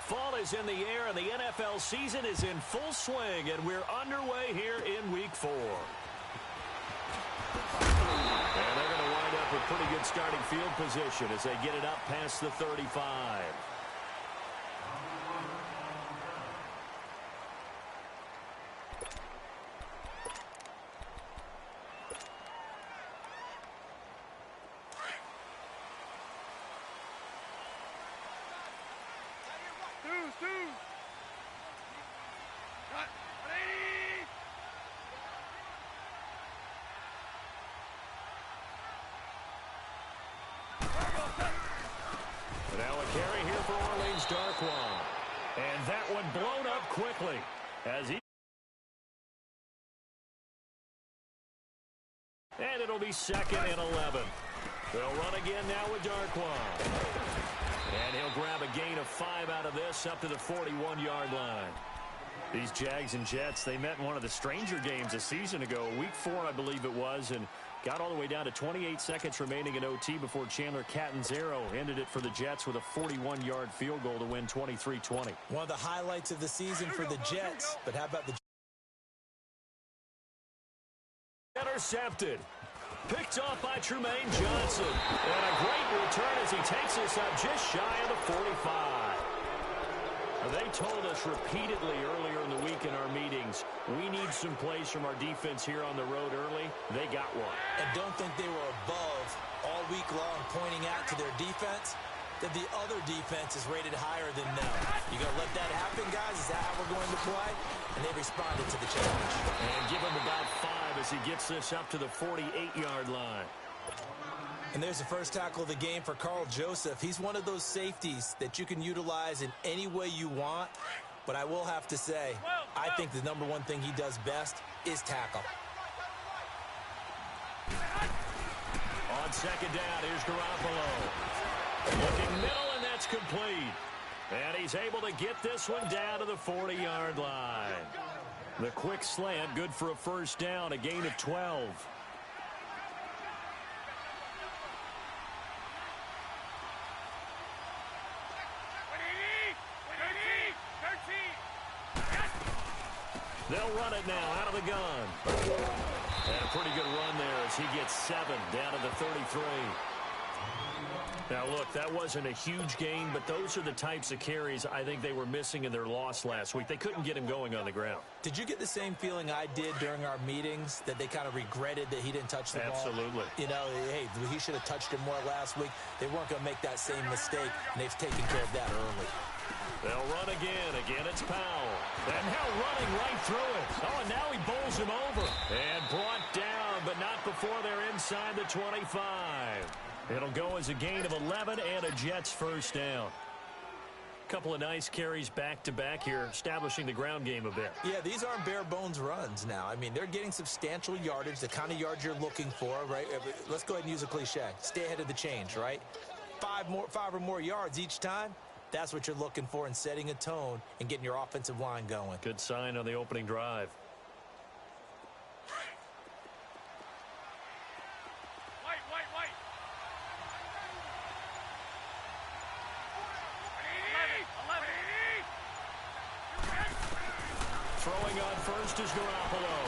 Fall is in the air, and the NFL season is in full swing, and we're underway here in Week 4. And they're going to wind up with pretty good starting field position as they get it up past the 35. And that one blown up quickly as he... And it'll be 2nd and 11. They'll run again now with Darquan. And he'll grab a gain of 5 out of this up to the 41-yard line. These Jags and Jets, they met in one of the stranger games a season ago, Week 4, I believe it was, and got all the way down to 28 seconds remaining in OT before Chandler Catanzaro ended it for the Jets with a 41-yard field goal to win 23-20. One of the highlights of the season for the Jets, but how about the... Intercepted. Picked off by Trumaine Johnson. And a great return as he takes us up just shy of the 45. They told us repeatedly earlier in the week in our meetings, we need some plays from our defense here on the road early. They got one. And don't think they were above all week long pointing out to their defense that the other defense is rated higher than them. You going to let that happen, guys? Is that how we're going to play? And they responded to the challenge. And give him about 5 as he gets this up to the 48-yard line. And there's the first tackle of the game for Carl Joseph. He's one of those safeties that you can utilize in any way you want. But I will have to say, I think the number one thing he does best is tackle. On 2nd down, here's Garoppolo. Looking middle, and that's complete. And he's able to get this one down to the 40-yard line. The quick slant, good for a first down, a gain of 12. They'll run it now out of the gun. And a pretty good run there as he gets 7 down to the 33. Now, look, that wasn't a huge gain, but those are the types of carries I think they were missing in their loss last week. They couldn't get him going on the ground. Did you get the same feeling I did during our meetings, that they kind of regretted that he didn't touch the ball? Absolutely. You know, hey, he should have touched it more last week. They weren't going to make that same mistake, and they've taken care of that early. They'll run again. Again, it's Powell. And now running right through it. Oh, and now he bowls him over. And brought down, but not before they're inside the 25. It'll go as a gain of 11 and a Jets first down. Couple of nice carries back-to-back here, establishing the ground game a bit. Yeah, these aren't bare-bones runs now. I mean, they're getting substantial yardage, the kind of yards you're looking for, right? Let's go ahead and use a cliche. Stay ahead of the change, right? 5 or more yards each time. That's what you're looking for in setting a tone and getting your offensive line going. Good sign on the opening drive. Throwing on first is Garoppolo.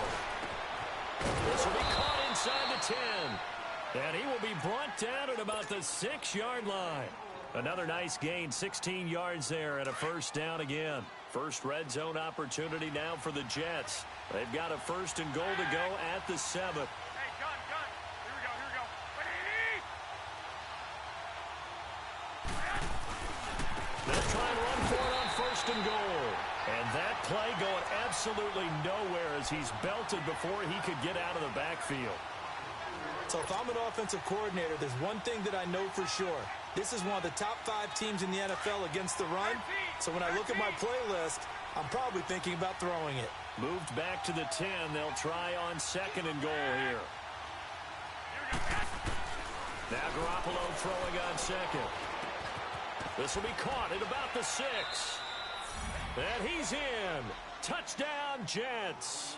This will be caught inside the 10. And he will be brought down at about the 6-yard line. Another nice gain, 16 yards there, and a first down again. First red zone opportunity now for the Jets. They've got a 1st and goal to go at the 7. Hey, gun. Here we go. They'll try and run for it on 1st and goal. And that play going absolutely nowhere as he's belted before he could get out of the backfield. So if I'm an offensive coordinator, there's one thing that I know for sure. This is one of the top 5 teams in the NFL against the run. So when I look at my playlist, I'm probably thinking about throwing it. Moved back to the 10. They'll try on 2nd and goal here. Now Garoppolo throwing on 2nd. This will be caught at about the 6. And he's in. Touchdown, Jets.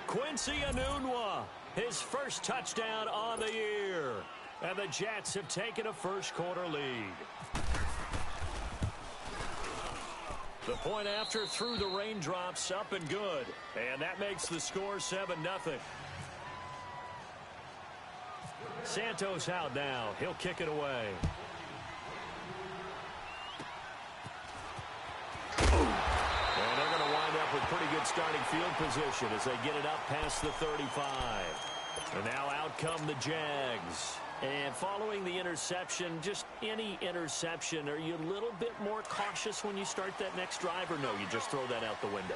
Quincy Enunwa, his first touchdown on the year. And the Jets have taken a first-quarter lead. The point after through the raindrops, up and good. And that makes the score 7-0. Santos out now. He'll kick it away. And they're going to wind up with pretty good starting field position as they get it up past the 35. And now out come the Jags. And following the interception, just any interception, are you a little bit more cautious when you start that next drive, or no, you just throw that out the window?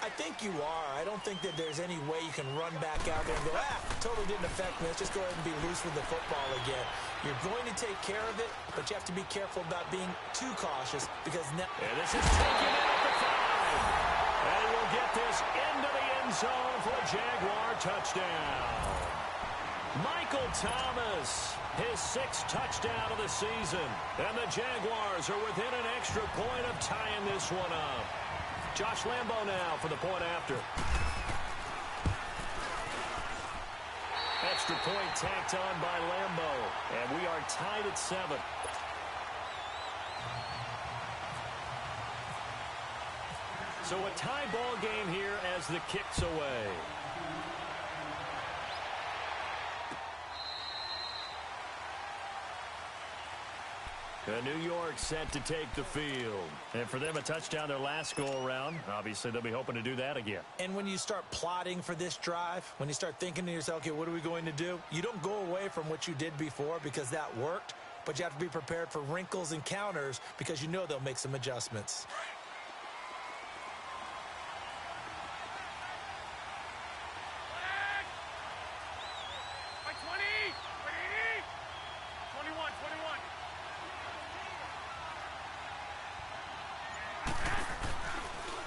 I think you are. I don't think that there's any way you can run back out there and go, totally didn't affect me. Let's just go ahead and be loose with the football again. You're going to take care of it, but you have to be careful about being too cautious because now... And this is taken in at the 5. And we'll get this into the end zone for a Jaguar touchdown. Michael Thomas, his 6th touchdown of the season. And the Jaguars are within an extra point of tying this one up. Josh Lambo now for the point after. Extra point tacked on by Lambo. And we are tied at 7. So a tie ball game here as the kick's away. New York set to take the field. And for them, a touchdown their last go-around. Obviously, they'll be hoping to do that again. And when you start plotting for this drive, when you start thinking to yourself, okay, what are we going to do? You don't go away from what you did before because that worked, but you have to be prepared for wrinkles and counters because you know they'll make some adjustments.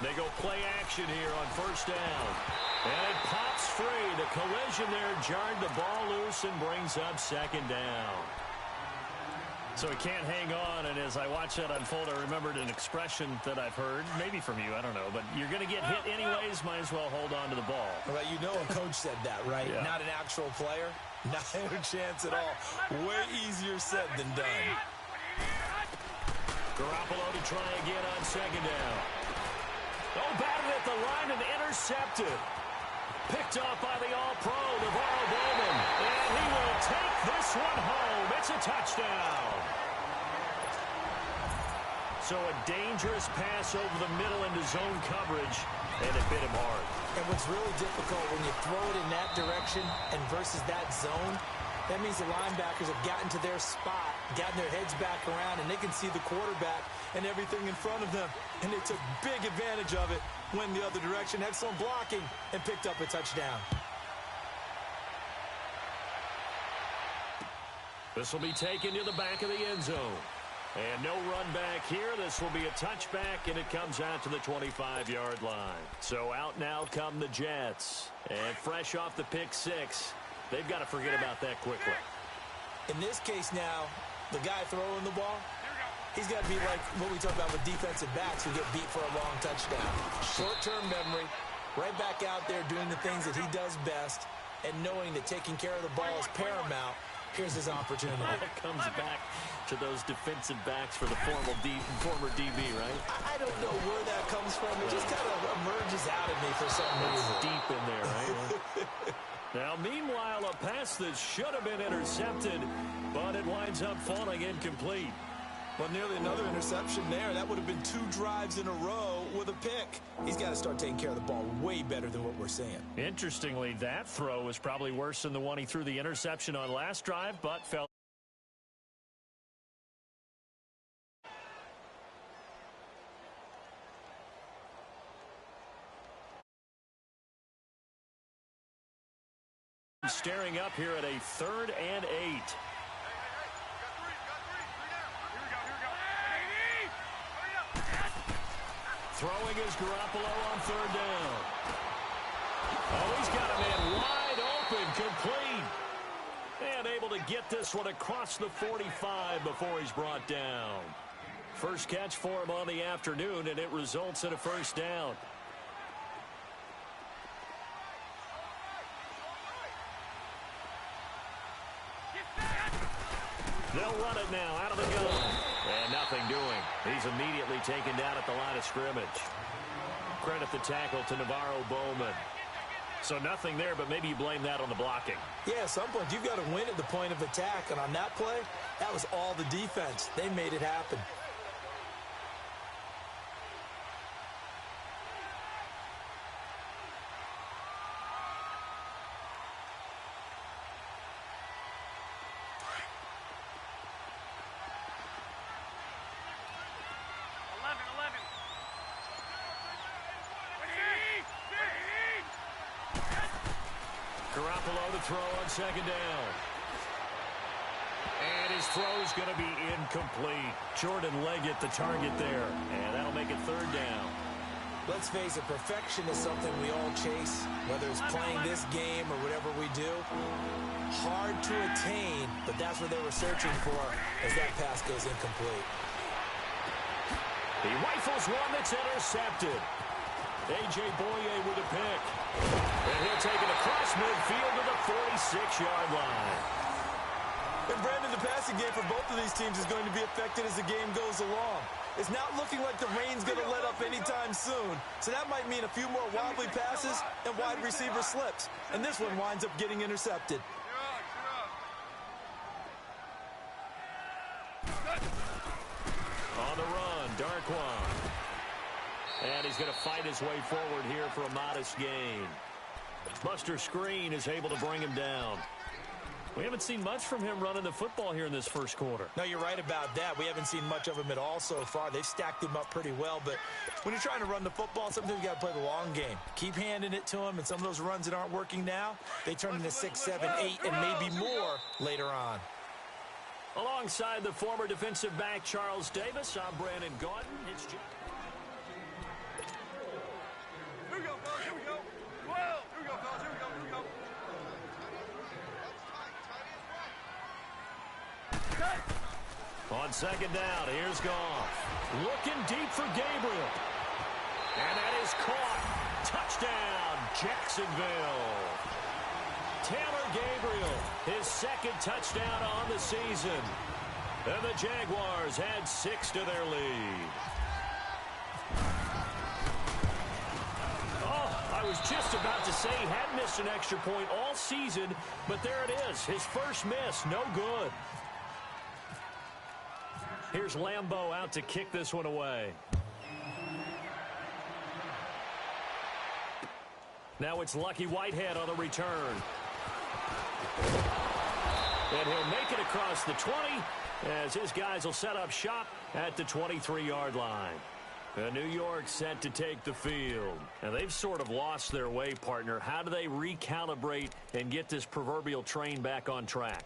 They go play action here on first down. And it pops free. The collision there jarred the ball loose and brings up second down. So he can't hang on, and as I watch that unfold, I remembered an expression that I've heard, maybe from you, I don't know, but you're going to get hit anyways, might as well hold on to the ball. Well, you know a coach said that, right? Yeah. Not an actual player. Not a chance at all. Way easier said than done. Garoppolo to try again on second down. Oh, batted at the line and intercepted. Picked off by the All-Pro, Navarro Bowman. And he will take this one home. It's a touchdown. So a dangerous pass over the middle into zone coverage, and it bit him hard. And what's really difficult when you throw it in that direction and versus that zone, that means the linebackers have gotten to their spot, gotten their heads back around, and they can see the quarterback and everything in front of them. And they took big advantage of it, went the other direction, excellent blocking, and picked up a touchdown. This will be taken to the back of the end zone. And no run back here. This will be a touchback, and it comes out to the 25-yard line. So out now come the Jets. And fresh off the pick six, they've got to forget about that quickly. In this case now, the guy throwing the ball, he's got to be like what we talk about with defensive backs who get beat for a long touchdown. Short-term memory, right back out there doing the things that he does best, and knowing that taking care of the ball is paramount. Here's his opportunity. It comes back to those defensive backs for the former DB, right? I don't know where that comes from. It just kind of emerges out of me for some reason. It's deep in there, right? Now, meanwhile, a pass that should have been intercepted, but it winds up falling incomplete. Well, nearly another interception there. That would have been 2 drives in a row with a pick. He's got to start taking care of the ball way better than what we're seeing. Interestingly, that throw was probably worse than the one he threw the interception on last drive, but fell. Staring up here at a 3rd and 8. Throwing is Garoppolo on 3rd down. Oh, he's got a man wide open, complete. And able to get this one across the 45 before he's brought down. First catch for him on the afternoon, and it results in a 1st down. They'll run it now out of the gun. And nothing doing. He's immediately taken down at the line of scrimmage. Credit the tackle to Navarro Bowman. So nothing there, but maybe you blame that on the blocking. Yeah, at some point, you've got to win at the point of attack. And on that play, that was all the defense. They made it happen. Garoppolo to throw on second down. And his throw's going to be incomplete. Jordan Leggett, the target there. And that'll make it third down. Let's face it, perfection is something we all chase, whether it's playing this game or whatever we do. Hard to attain, but that's what they were searching for as that pass goes incomplete. He rifles one that's intercepted. A.J. Boye with a pick. And he'll take it across midfield to the 46-yard line. And Brandon, the passing game for both of these teams is going to be affected as the game goes along. It's not looking like the rain's going to let up anytime soon. So that might mean a few more wobbly passes and wide receiver slips. And this one winds up getting intercepted. On the run, Darquan. And he's going to fight his way forward here for a modest gain. Buster Skrine is able to bring him down. We haven't seen much from him running the football here in this first quarter. No, you're right about that. We haven't seen much of him at all so far. They've stacked him up pretty well. But when you're trying to run the football, sometimes you got to play the long game. Keep handing it to him, and some of those runs that aren't working now, they turn into 6, 7, 8, and maybe more later on. Alongside the former defensive back Charles Davis, I'm Brandon Gaudin. It's Here we go, fellas. Here we go. Whoa. Here we go, fellas. Here we go. Here we go. on second down. Here's Goff. Looking deep for Gabriel. And that is caught. Touchdown, Jacksonville. Taylor Gabriel, his second touchdown on the season. And the Jaguars add 6 to their lead. I was just about to say he hadn't missed an extra point all season, but there it is. His first miss, no good. Here's Lambeau out to kick this one away. Now it's Lucky Whitehead on the return. And he'll make it across the 20 as his guys will set up shop at the 23-yard line. New York set to take the field. And they've sort of lost their way, partner. How do they recalibrate and get this proverbial train back on track?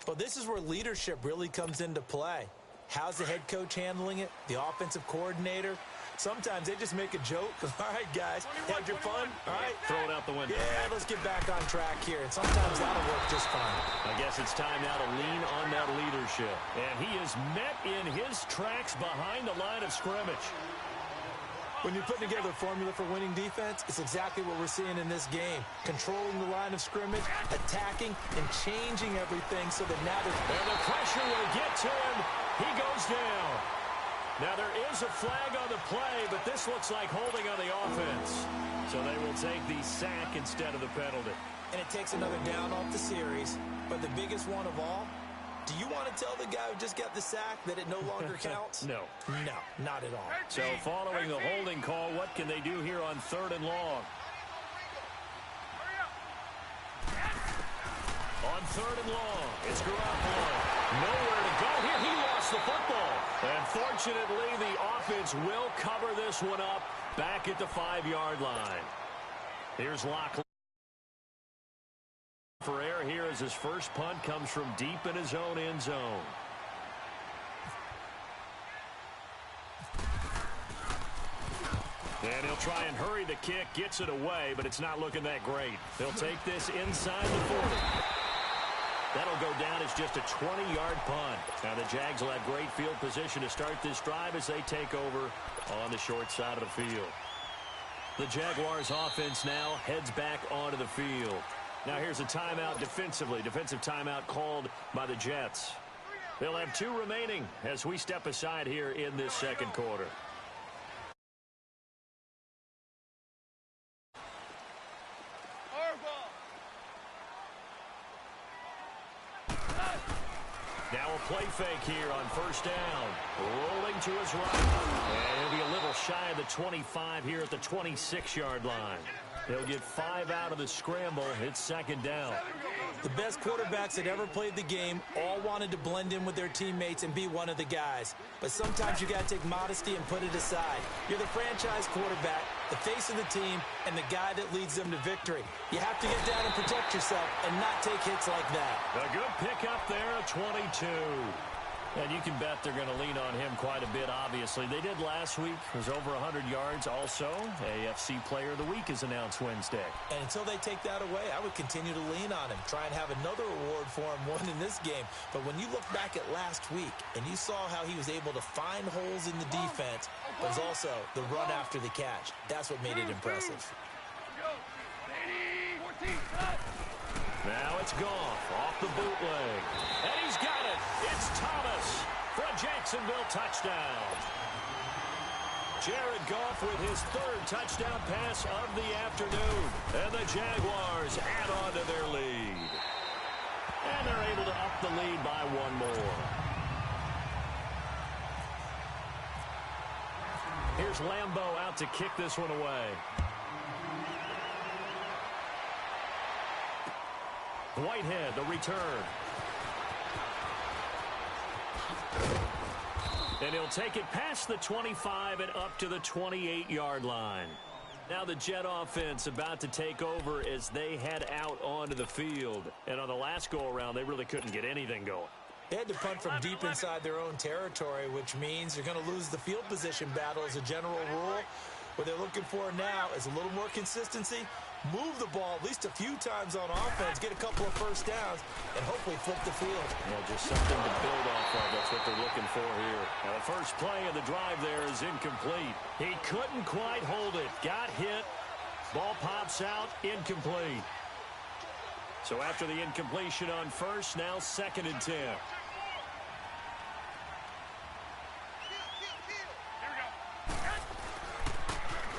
Well, this is where leadership really comes into play. How's the head coach handling it? The offensive coordinator? Sometimes they just make a joke. All right, guys, had your fun? All right. Throw it out the window. Yeah, let's get back on track here. And sometimes that'll work just fine. I guess it's time now to lean on that leadership. And he is met in his tracks behind the line of scrimmage. When you're putting together a formula for winning defense, it's exactly what we're seeing in this game. Controlling the line of scrimmage, attacking, and changing everything so that now and the pressure will get to him. He goes down. Now there is a flag on the play, but this looks like holding on the offense. So they will take the sack instead of the penalty. And it takes another down off the series. But the biggest one of all, do you want to tell the guy who just got the sack that it no longer counts? No. No, not at all. So following the holding call, what can they do here on 3rd and long? On 3rd and long, it's Garoppolo. Nowhere to go here. He lost the football. And fortunately, the offense will cover this one up back at the 5-yard line. Here's Locke. For air here as his first punt comes from deep in his own end zone. And he'll try and hurry the kick, gets it away, but it's not looking that great. They'll take this inside the 40. That'll go down as just a 20-yard punt. Now the Jags will have great field position to start this drive as they take over on the short side of the field. The Jaguars offense now heads back onto the field. Now here's a timeout defensively. Defensive timeout called by the Jets. They'll have 2 remaining as we step aside here in this second quarter. Now a play fake here on first down. Rolling to his right. And he'll be a little shy of the 25 here at the 26-yard line. He'll get 5 out of the scramble. It's second down. The best quarterbacks that ever played the game all wanted to blend in with their teammates and be one of the guys. But sometimes you got to take modesty and put it aside. You're the franchise quarterback, the face of the team, and the guy that leads them to victory. You have to get down and protect yourself and not take hits like that. A good pickup there at 22. And you can bet they're going to lean on him quite a bit, obviously. They did last week. It was over 100 yards. Also, AFC Player of the Week is announced Wednesday. And until they take that away, I would continue to lean on him. Try and have another award for him, one in this game. But when you look back at last week and you saw how he was able to find holes in the defense, but was also the run after the catch. That's what made it impressive. Now it's Goff off the bootleg. And he's got it. It's Thomas for a Jacksonville touchdown. Jared Goff with his 3rd touchdown pass of the afternoon. And the Jaguars add on to their lead. And they're able to up the lead by 1 more. Here's Lambeau out to kick this one away. Whitehead, the return. And he'll take it past the 25 and up to the 28-yard line. Now the Jet offense about to take over as they head out onto the field. And on the last go-around, they really couldn't get anything going. They had to punt from deep inside their own territory, which means you're going to lose the field position battle as a general rule. What they're looking for now is a little more consistency, move the ball at least a few times on offense, get a couple of first downs, and hopefully flip the field. Yeah, just something to build off of. That's what they're looking for here. Now, the first play of the drive there is incomplete. He couldn't quite hold it. Got hit. Ball pops out. Incomplete. So after the incompletion on first, now 2nd and 10.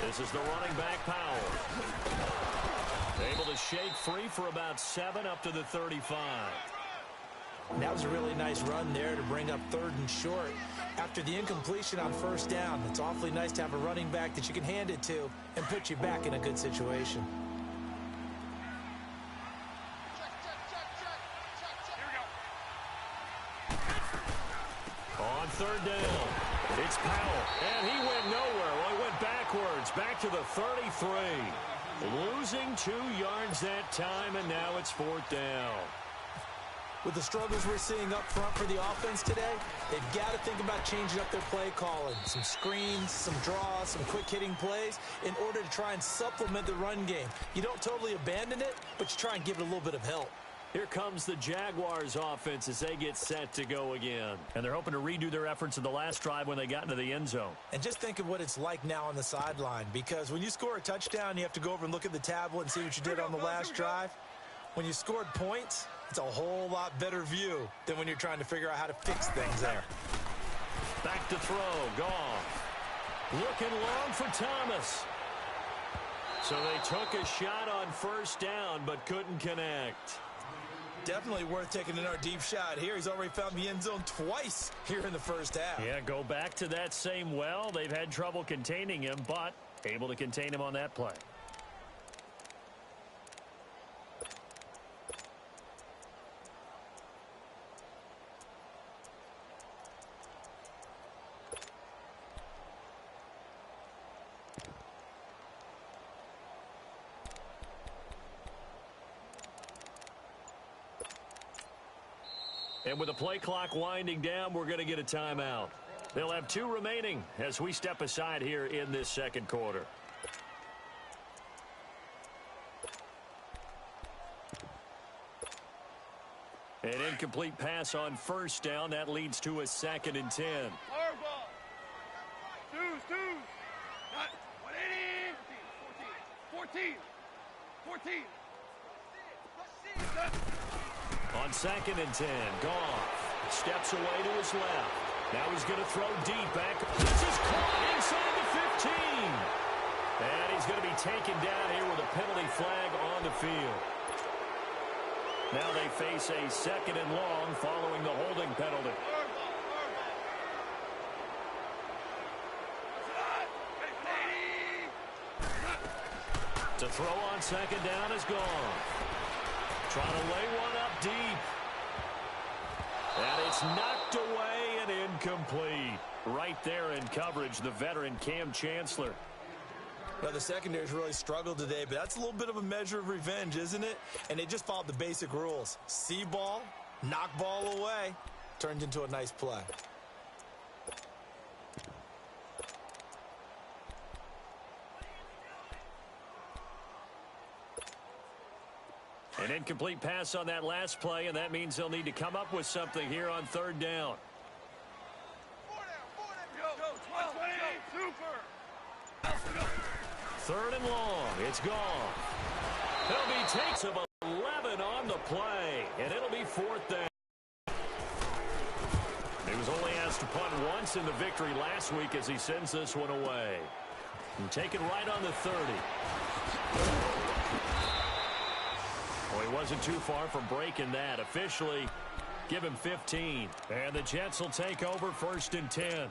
This is the running back, Powell. Able to shake free for about 7 up to the 35. That was a really nice run there to bring up 3rd and short. After the incompletion on first down, it's awfully nice to have a running back that you can hand it to and put you back in a good situation. On 3rd down, it's Powell, and he went nowhere. Well, he went backwards, back to the 33. Losing 2 yards that time, and now it's 4th down. With the struggles we're seeing up front for the offense today, they've got to think about changing up their play calling. Some screens, some draws, some quick-hitting plays in order to try and supplement the run game. You don't totally abandon it, but you try and give it a little bit of help. Here comes the Jaguars offense as they get set to go again. And they're hoping to redo their efforts in the last drive when they got into the end zone. And just think of what it's like now on the sideline, because when you score a touchdown, you have to go over and look at the tablet and see what you did on the last drive. When you scored points, it's a whole lot better view than when you're trying to figure out how to fix things there. Back to throw, Goff. Looking long for Thomas. So they took a shot on first down, but couldn't connect. Definitely worth taking another deep shot here. He's already found the end zone twice here in the first half. Yeah, go back to that same well. They've had trouble containing him, but able to contain him on that play. And with the play clock winding down, we're going to get a timeout. They'll have 2 remaining as we step aside here in this second quarter. An incomplete pass on first down. That leads to a 2nd and 10. Hard ball. Two. Not 180. 14. On 2nd and 10, Goff. Steps away to his left. Now he's going to throw deep back. This is caught inside the 15. And he's going to be taken down here with a penalty flag on the field. Now they face a 2nd and long following the holding penalty. To throw on 2nd down is gone. Trying to lay one up deep. And it's knocked away and incomplete. Right there in coverage, the veteran Cam Chancellor. Well, the secondary's really struggled today, but that's a little bit of a measure of revenge, isn't it? And they just followed the basic rules. See ball, knock ball away. Turned into a nice play. An incomplete pass on that last play, and that means they'll need to come up with something here on 3rd down. 3rd and long. It's gone. He'll be takes of 11 on the play, and it'll be 4th down. He was only asked to punt once in the victory last week as he sends this one away. And taken right on the 30. Well, he wasn't too far from breaking that. Officially, give him 15. And the Jets will take over 1st and 10.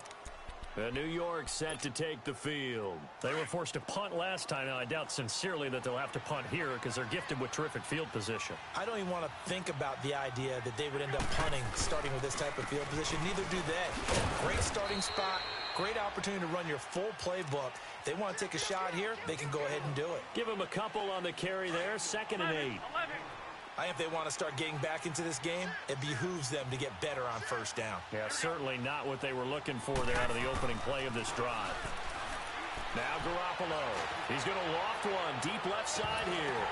New York set to take the field. They were forced to punt last time. Now, I doubt sincerely that they'll have to punt here because they're gifted with terrific field position. I don't even want to think about the idea that they would end up punting starting with this type of field position. Neither do they. Great starting spot. Great opportunity to run your full playbook. If they want to take a shot here, they can go ahead and do it. Give them a couple on the carry there. 2nd and 8. I think if they want to start getting back into this game, it behooves them to get better on 1st down. Yeah, certainly not what they were looking for there out of the opening play of this drive. Now Garoppolo. He's going to loft one deep left side here.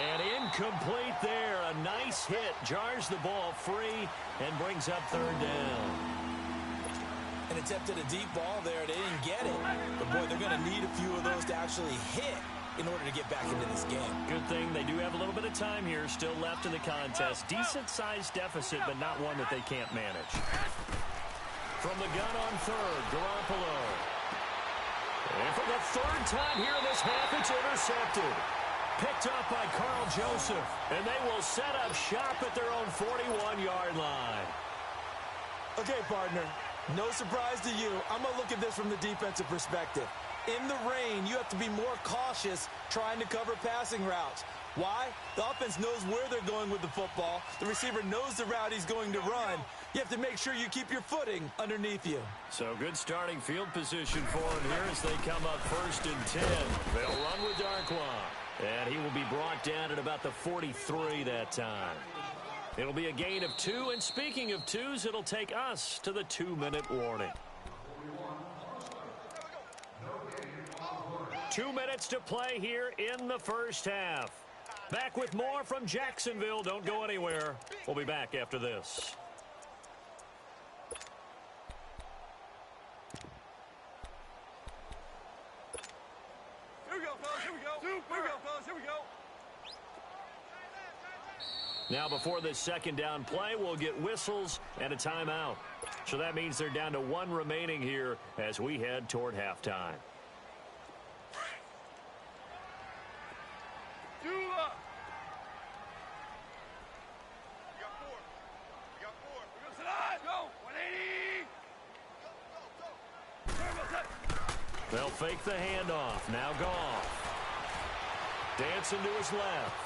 And incomplete there. A nice hit. Jars the ball free and brings up 3rd down. And attempted a deep ball there. They didn't get it. But, boy, they're going to need a few of those to actually hit in order to get back into this game. Good thing they do have a little bit of time here still left in the contest. Decent-sized deficit, but not one that they can't manage. From the gun on 3rd, Garoppolo. And for the 3rd time here in this half, it's intercepted. Picked up by Carl Joseph. And they will set up shop at their own 41-yard line. Okay, partner. No surprise to you. I'm going to look at this from the defensive perspective. In the rain, you have to be more cautious trying to cover passing routes. Why? The offense knows where they're going with the football. The receiver knows the route he's going to run. You have to make sure you keep your footing underneath you. So good starting field position for him here as they come up 1st and 10. They'll run with Darkwa. And he will be brought down at about the 43 that time. It'll be a gain of 2. And speaking of 2s, it'll take us to the 2-minute warning. 2 minutes to play here in the 1st half. Back with more from Jacksonville. Don't go anywhere. We'll be back after this. Here we go, fellas. Here we go. Here we go, fellas. Here we go. Now before this 2nd down play, we'll get whistles and a timeout. So that means they're down to 1 remaining here as we head toward halftime. They'll fake the handoff. Now Goff. Dancing to his left.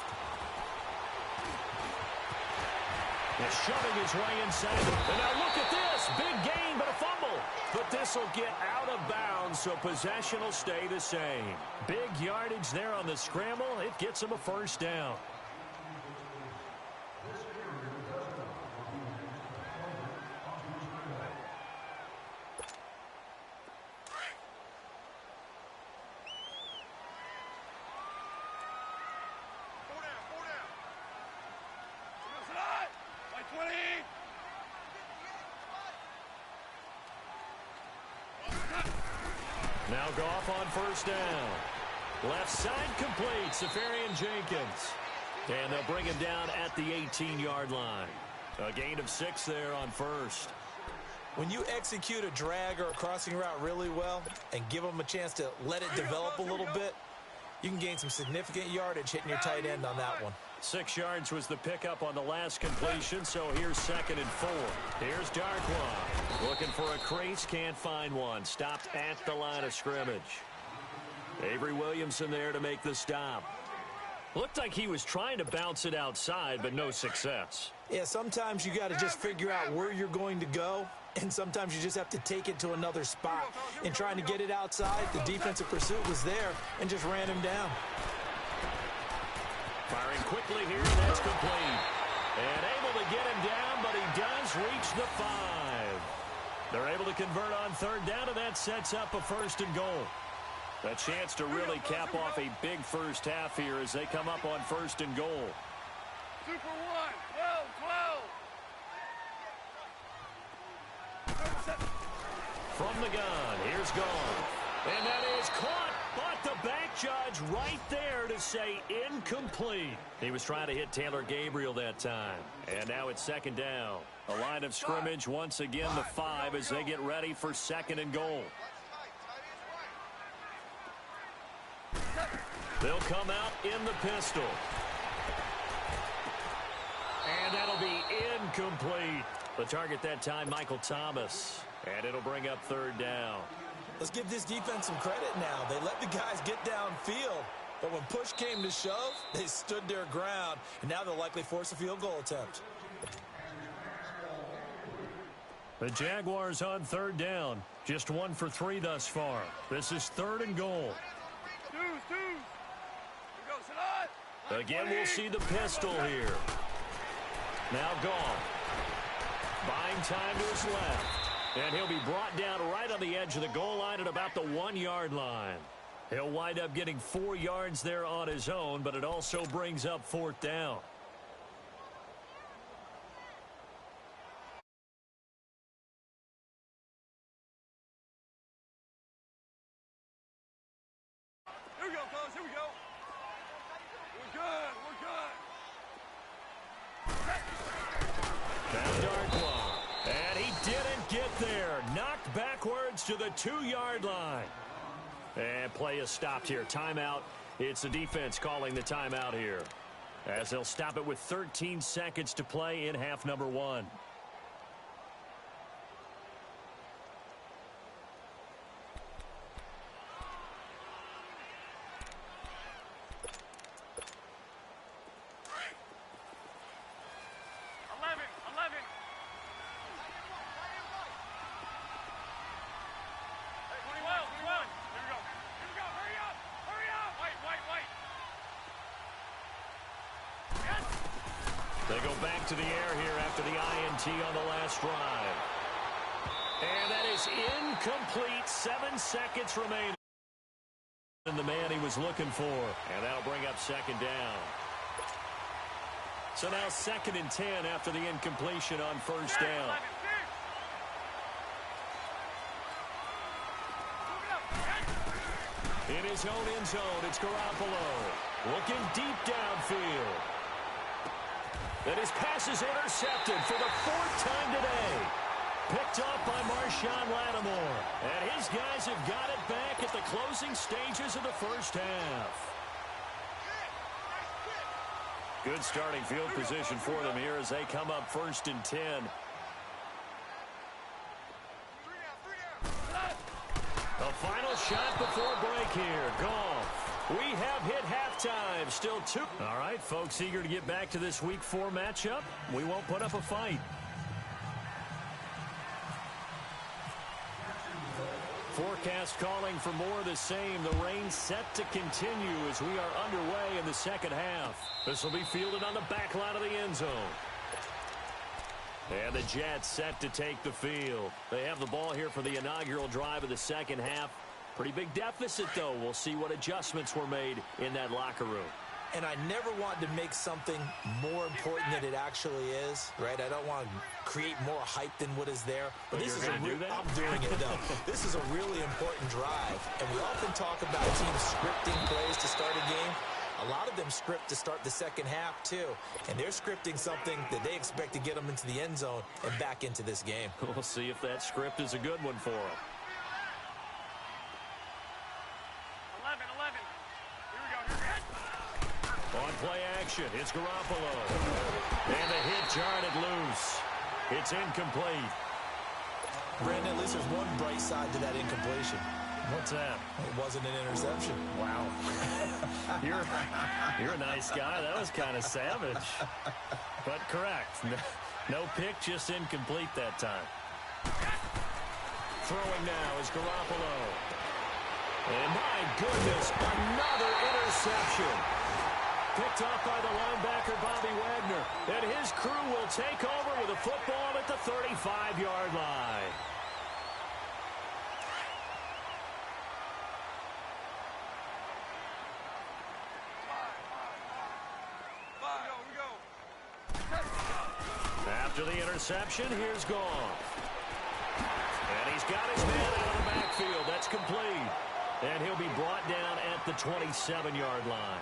He's shoving his way inside. And now look at this. Big gain, but a fumble. But this will get out of bounds, so possession will stay the same. Big yardage there on the scramble. It gets him a 1st down. Now Goff on 1st down. Left side complete. Safarian Jenkins. And they'll bring him down at the 18-yard line. A gain of 6 there on first. When you execute a drag or a crossing route really well and give them a chance to let it develop a little bit, you can gain some significant yardage hitting your tight end on that one. 6 yards was the pickup on the last completion, so here's 2nd and 4. Here's Darkwa. Looking for a crease, can't find one. Stopped at the line of scrimmage. Avery Williamson there to make the stop. Looked like he was trying to bounce it outside, but no success. Yeah, sometimes you got to just figure out where you're going to go, and sometimes you just have to take it to another spot. In trying to get it outside, the defensive pursuit was there and just ran him down. Firing quickly here, that's complete. And able to get him down, but he does reach the 5. They're able to convert on 3rd down, and that sets up a 1st and goal. A chance to really cap off a big first half here as they come up on 1st and goal. Super 1, 12. From the gun, here's Goff. And that is caught, but the back judge right there to say incomplete. He was trying to hit Taylor Gabriel that time. And now it's 2nd down. A line of scrimmage once again, the 5 as they get ready for 2nd and goal. They'll come out in the pistol. And that'll be incomplete. The target that time, Michael Thomas. And it'll bring up 3rd down. Let's give this defense some credit now. They let the guys get downfield. But when push came to shove, they stood their ground. And now they'll likely force a field goal attempt. The Jaguars on 3rd down. Just 1 for 3 thus far. This is 3rd and goal. Again, we'll see the pistol here. Now Goff. Buying time to his left. And he'll be brought down right on the edge of the goal line at about the 1-yard line. He'll wind up getting 4 yards there on his own, but it also brings up 4th down. Here we go, fellas. Here we go. We're good. Now Darkwa. And he didn't get there. Knocked backwards to the 2-yard line. And play is stopped here. Timeout. It's the defense calling the timeout here, as they'll stop it with 13 seconds to play in half number 1. They go back to the air here after the INT on the last drive. And that is incomplete. 7 seconds remaining. And the man he was looking for. And that'll bring up 2nd down. So now 2nd and 10 after the incompletion on 1st down. In his own end zone, it's Garoppolo. Looking deep downfield. And his pass is intercepted for the 4th time today. Picked off by Marshawn Lattimore. And his guys have got it back at the closing stages of the first half. Good starting field position for them here as they come up 1st and 10. The final shot before break here. Goff. We have hit halftime. Still 2. All right, folks, eager to get back to this Week 4 matchup. We won't put up a fight. Forecast calling for more of the same. The rain set to continue as we are underway in the second half. This will be fielded on the back line of the end zone. And the Jets set to take the field. They have the ball here for the inaugural drive of the second half. Pretty big deficit, though. We'll see what adjustments were made in that locker room. And I never want to make something more important than it actually is, right? I don't want to create more hype than what is there. But this is I'm doing it, though. This is a really important drive. And we often talk about teams scripting plays to start a game. A A lot of them script to start the second half, too. And they're scripting something that they expect to get them into the end zone and back into this game. We'll see if that script is a good one for them. 11. Here we go. On play action, it's Garoppolo. And the hit jarred it loose. It's incomplete. Brandon, at least there's one bright side to that incompletion. What's that? It wasn't an interception. Wow. You're a nice guy. That was kind of savage. But correct. No pick, just incomplete that time. Throwing now is Garoppolo. And my goodness, another interception. Picked off by the linebacker, Bobby Wagner. And his crew will take over with a football at the 35-yard line. After the interception, here's Goff. And he's got his man out of the backfield. That's complete. And he'll be brought down at the 27-yard line.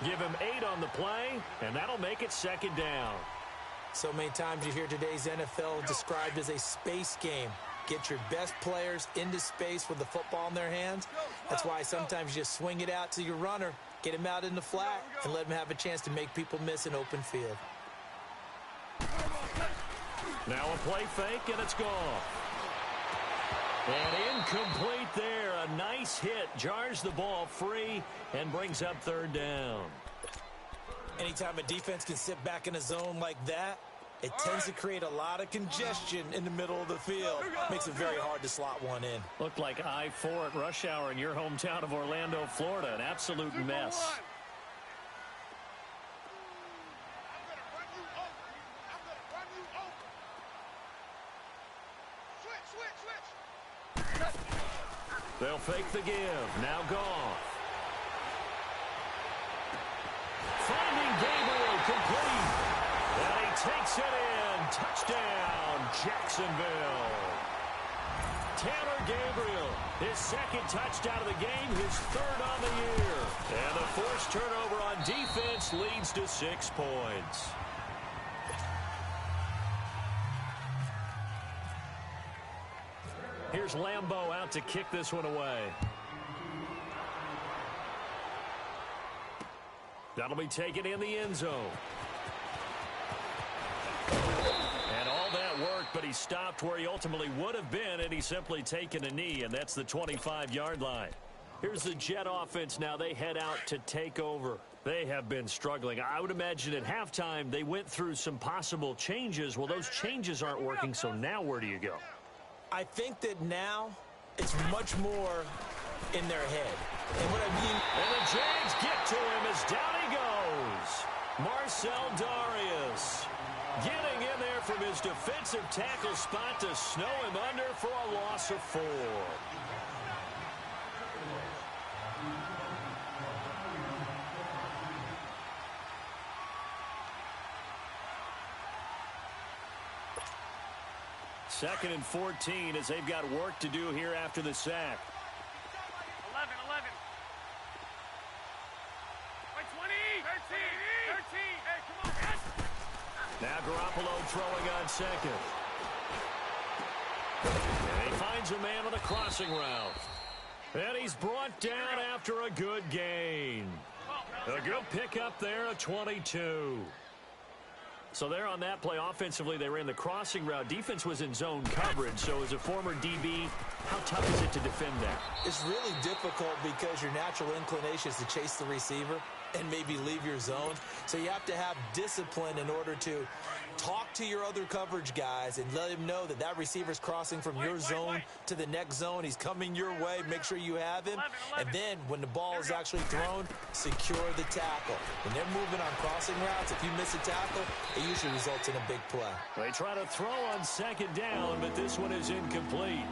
Give him 8 on the play, and that'll make it second down. So many times you hear today's NFL described as a space game. Get your best players into space with the football in their hands. That's why sometimes you just swing it out to your runner, get him out in the flat, and let him have a chance to make people miss an open field. Now a play fake, and it's gone. And incomplete there. A nice hit. Jars the ball free and brings up third down. Anytime a defense can sit back in a zone like that, it tends to create a lot of congestion in the middle of the field. Makes it very hard to slot one in. Looked like I-4 at rush hour in your hometown of Orlando, Florida. An absolute mess. They'll fake the give. Now Goff. Finding Gabriel complete. And he takes it in. Touchdown, Jacksonville. Tanner Gabriel, his second touchdown of the game, his third on the year. And the forced turnover on defense leads to 6 points. Here's Lambeau out to kick this one away. That'll be taken in the end zone. And all that work, but he stopped where he ultimately would have been, and he's simply taken a knee, and that's the 25-yard line. Here's the Jet offense now. They head out to take over. They have been struggling. I would imagine at halftime they went through some possible changes. Well, those changes aren't working, so now where do you go? I think that now it's much more in their head. And what I mean... And the Jags get to him as down he goes. Marcel Darius getting in there from his defensive tackle spot to snow him under for a loss of 4. Second and 14 as they've got work to do here after the sack. 11. Wait, 20. 13. Hey, come on, guys. Now Garoppolo throwing on second. And he finds a man on the crossing route. And he's brought down after a good gain. A good pickup there, a 22. So there on that play, offensively, they ran the crossing route. Defense was in zone coverage. So as a former DB, how tough is it to defend that? It's really difficult because your natural inclination is to chase the receiver and maybe leave your zone. So you have to have discipline in order to talk to your other coverage guys and let him know that that receiver's crossing from your zone to the next zone. He's coming your way. Make sure you have him. And then when the ball is actually thrown, secure the tackle. When they're moving on crossing routes, if you miss a tackle, it usually results in a big play. They try to throw on second down, but this one is incomplete.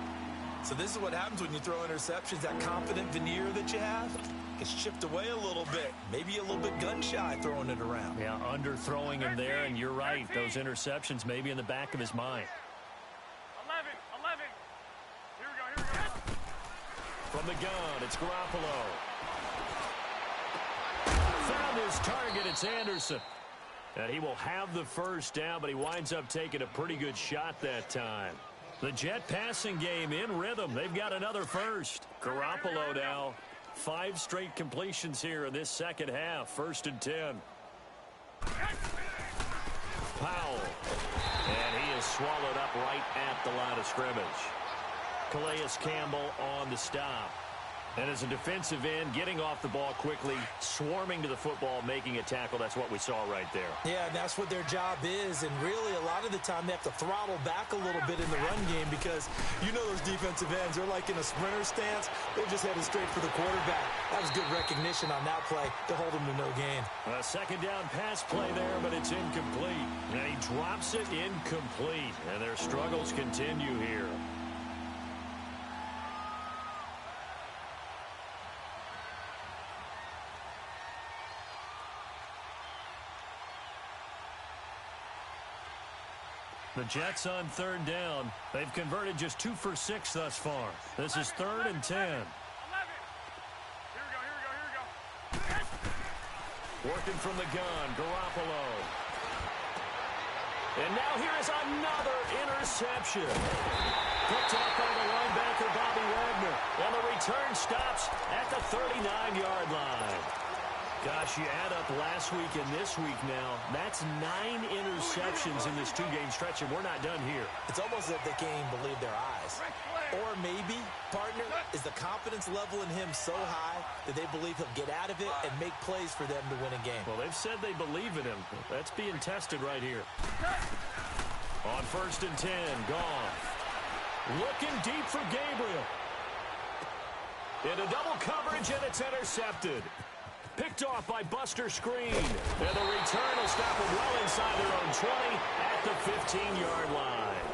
So this is what happens when you throw interceptions. That confident veneer that you have gets chipped away a little bit. Maybe a little bit gun-shy throwing it around. Yeah, underthrowing him there, and you're right. Those interceptions may be in the back of his mind. 11. Here we go. From the gun, it's Garoppolo. Foul target, it's Anderson. And he will have the first down, but he winds up taking a pretty good shot that time. The Jet passing game in rhythm. They've got another first. Garoppolo now. 5 straight completions here in this second half. 1st and 10. Powell. And he is swallowed up right at the line of scrimmage. Calais Campbell on the stop. And as a defensive end, getting off the ball quickly, swarming to the football, making a tackle. That's what we saw right there. Yeah, and that's what their job is. And really, a lot of the time, they have to throttle back a little bit in the run game because you know those defensive ends, they're like in a sprinter stance. They're just headed straight for the quarterback. That was good recognition on that play to hold him to no gain. A second down pass play there, but it's incomplete. And he drops it incomplete. And their struggles continue here. The Jets on 3rd down. They've converted just 2 for 6 thus far. This is 3rd and 10. 11. Here we go. Working from the gun, Garoppolo. And now here is another interception. Picked off by the linebacker, Bobby Wagner. And the return stops at the 39-yard line. Gosh, you add up last week and this week now, that's 9 interceptions in this 2-game stretch, and we're not done here. It's almost as if they can't even believe their eyes. Or maybe, partner, is the confidence level in him so high that they believe he'll get out of it and make plays for them to win a game. Well, they've said they believe in him. That's being tested right here. On 1st and 10, gone. Looking deep for Gabriel. Into double coverage, and it's intercepted. Picked off by Buster Screen. And the return will stop them well inside their own 20 at the 15-yard line.